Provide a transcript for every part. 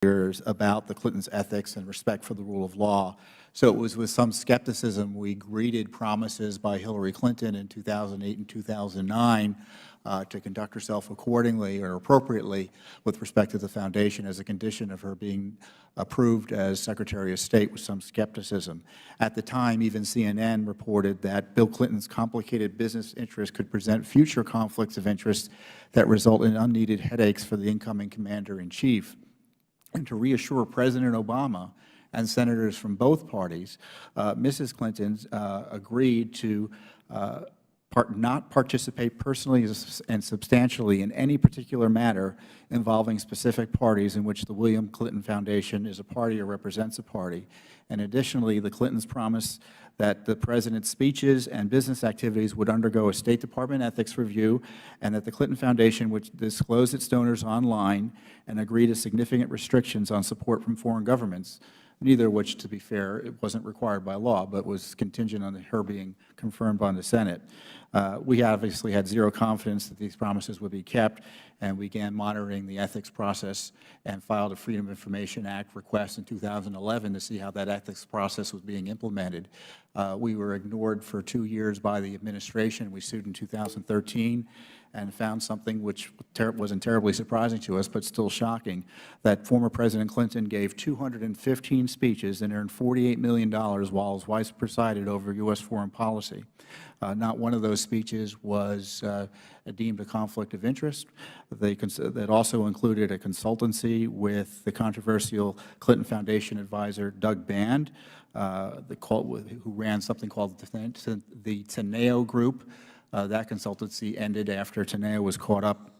years about the Clintons' ethics and respect for the rule of law. So it was with some skepticism we greeted promises by Hillary Clinton in 2008 and 2009 to conduct herself accordingly or appropriately with respect to the Foundation as a condition of her being approved as Secretary of State, with some skepticism. At the time, even CNN reported that Bill Clinton's complicated business interests could present future conflicts of interest that result in unneeded headaches for the incoming Commander-in-Chief. And to reassure President Obama and Senators from both parties, Mrs. Clinton agreed to not participate personally and substantially in any particular matter involving specific parties in which the William Clinton Foundation is a party or represents a party. And additionally, the Clintons promised that the President's speeches and business activities would undergo a State Department ethics review, and that the Clinton Foundation would disclose its donors online and agree to significant restrictions on support from foreign governments, neither of which, to be fair, it wasn't required by law, but was contingent on her being confirmed by the Senate. We obviously had zero confidence that these promises would be kept, and we began monitoring the ethics process and filed a Freedom of Information Act request in 2011 to see how that ethics process was being implemented. We were ignored for 2 years by the administration. We sued in 2013 and found something which wasn't terribly surprising to us, but still shocking, that former President Clinton gave 215 speeches and earned $48 million while his wife presided over U.S. foreign policy. Not one of those speeches was deemed a conflict of interest. That also included a consultancy with the controversial Clinton Foundation advisor Doug Band, who ran something called the Teneo Group. That consultancy ended after Teneo was caught up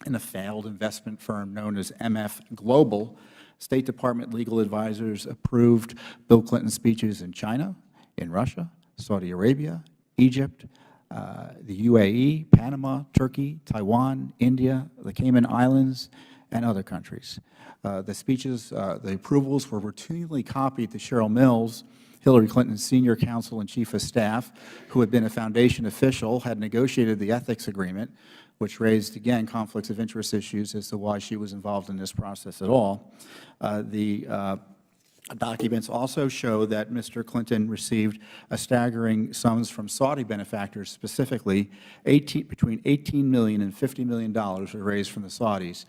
in a failed investment firm known as MF Global. State Department legal advisors approved Bill Clinton's speeches in China, in Russia, Saudi Arabia, Egypt, the UAE, Panama, Turkey, Taiwan, India, the Cayman Islands, and other countries. The speeches, the approvals were routinely copied to Cheryl Mills, Hillary Clinton's senior counsel and chief of staff, who had been a Foundation official, had negotiated the ethics agreement, which raised, again, conflicts of interest issues as to why she was involved in this process at all. The documents also show that Mr. Clinton received a staggering sums from Saudi benefactors, specifically between $18 million and $50 million were raised from the Saudis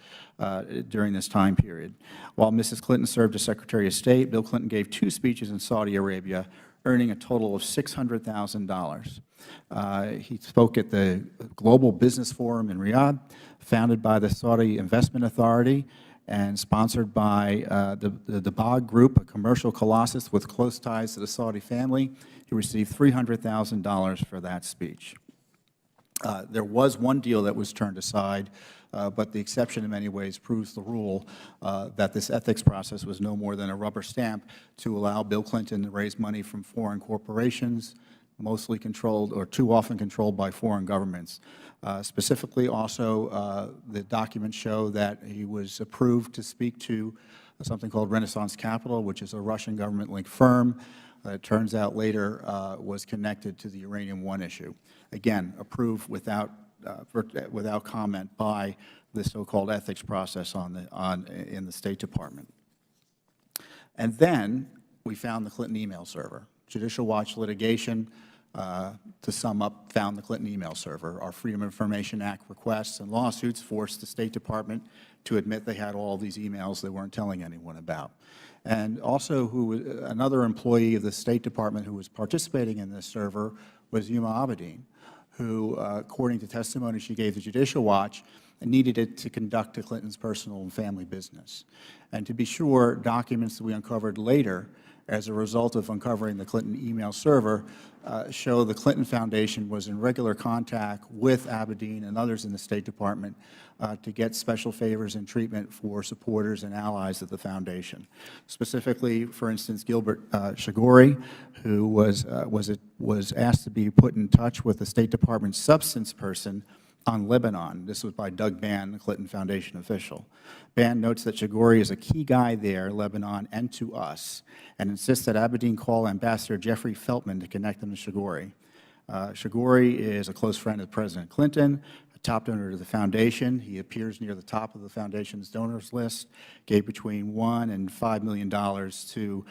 during this time period. While Mrs. Clinton served as Secretary of State, Bill Clinton gave 2 speeches in Saudi Arabia, earning a total of $600,000. He spoke at the Global Business Forum in Riyadh, founded by the Saudi Investment Authority and sponsored by the Dabag Group, a commercial colossus with close ties to the Saudi family. He received $300,000 for that speech. There was one deal that was turned aside, but the exception in many ways proves the rule that this ethics process was no more than a rubber stamp to allow Bill Clinton to raise money from foreign corporations, mostly controlled or too often controlled by foreign governments. Specifically also, the documents show that he was approved to speak to something called Renaissance Capital, which is a Russian government-linked firm. It turns out later was connected to the Uranium One issue. Again, approved without comment by the so-called ethics process in the State Department. And then we found the Clinton email server. Judicial Watch litigation, to sum up, found the Clinton email server. Our Freedom of Information Act requests and lawsuits forced the State Department to admit they had all these emails they weren't telling anyone about. And also, another employee of the State Department who was participating in this server was Huma Abedin, who, according to testimony she gave to Judicial Watch, needed it to conduct the Clintons' personal and family business. And to be sure, documents that we uncovered later as a result of uncovering the Clinton email server show the Clinton Foundation was in regular contact with Abedin and others in the State Department to get special favors and treatment for supporters and allies of the Foundation. Specifically, for instance, Gilbert Shigori, who was asked to be put in touch with the State Department substance person on Lebanon. This was by Doug Band, the Clinton Foundation official. Band notes that Shigori is a key guy there, Lebanon, and to us, and insists that Abedin call Ambassador Jeffrey Feltman to connect them to Shigori. Shigori is a close friend of President Clinton, top donor to the foundation. He appears near the top of the foundation's donors list, gave between $1 and $5 million to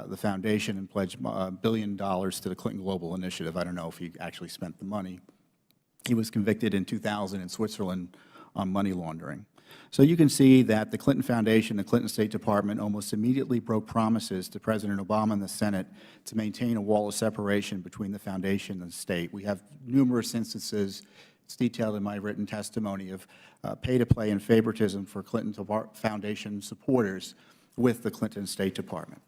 the foundation and pledged $1 billion to the Clinton Global Initiative. I don't know if he actually spent the money. He was convicted in 2000 in Switzerland on money laundering. So you can see that the Clinton Foundation, the Clinton State Department almost immediately broke promises to President Obama and the Senate to maintain a wall of separation between the foundation and the state. We have numerous instances, it's detailed in my written testimony, of pay-to-play and favoritism for Clinton Foundation supporters with the Clinton State Department.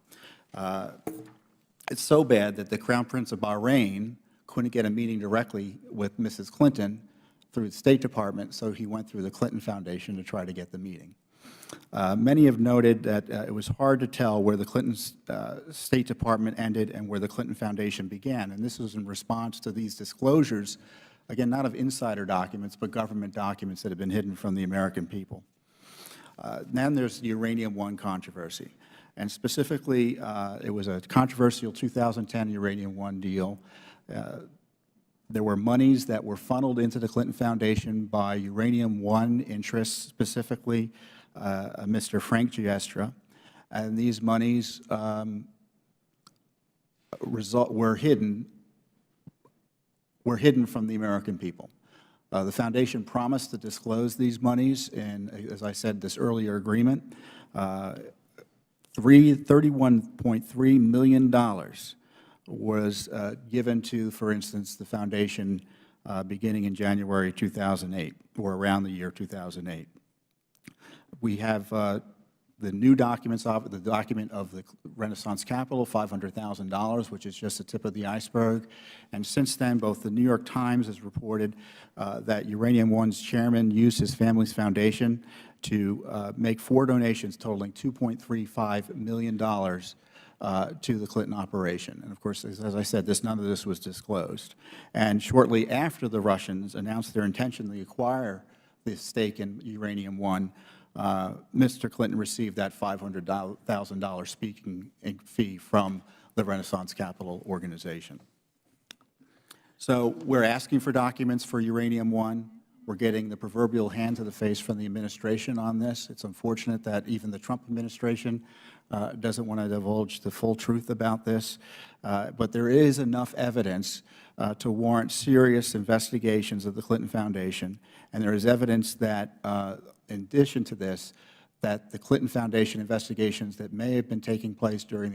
It's so bad that the Crown Prince of Bahrain couldn't get a meeting directly with Mrs. Clinton through the State Department, so he went through the Clinton Foundation to try to get the meeting. Many have noted that it was hard to tell where the Clinton State Department ended and where the Clinton Foundation began, and this was in response to these disclosures, again, not of insider documents, but government documents that have been hidden from the American people. Then there's the Uranium One controversy, and specifically, it was a controversial 2010 Uranium One deal. There were monies that were funneled into the Clinton Foundation by Uranium One interests, specifically Mr. Frank Giestra, and these monies were hidden from the American people. The Foundation promised to disclose these monies in, as I said, this earlier agreement. $31.3 million was given to, for instance, the Foundation beginning in January 2008, or around the year 2008. We have the new documents of the document of the Renaissance Capital, $500,000, which is just the tip of the iceberg. And since then, both the New York Times has reported that Uranium One's chairman used his family's foundation to make 4 donations totaling $2.35 million to the Clinton operation. And of course, as I said, none of this was disclosed. And shortly after the Russians announced their intention to acquire this stake in Uranium One, Mr. Clinton received that $500,000 speaking fee from the Renaissance Capital organization. So we're asking for documents for Uranium One. We're getting the proverbial hand to the face from the administration on this. It's unfortunate that even the Trump administration doesn't want to divulge the full truth about this. But there is enough evidence to warrant serious investigations of the Clinton Foundation. And there is evidence that, in addition to this, that the Clinton Foundation investigations that may have been taking place during the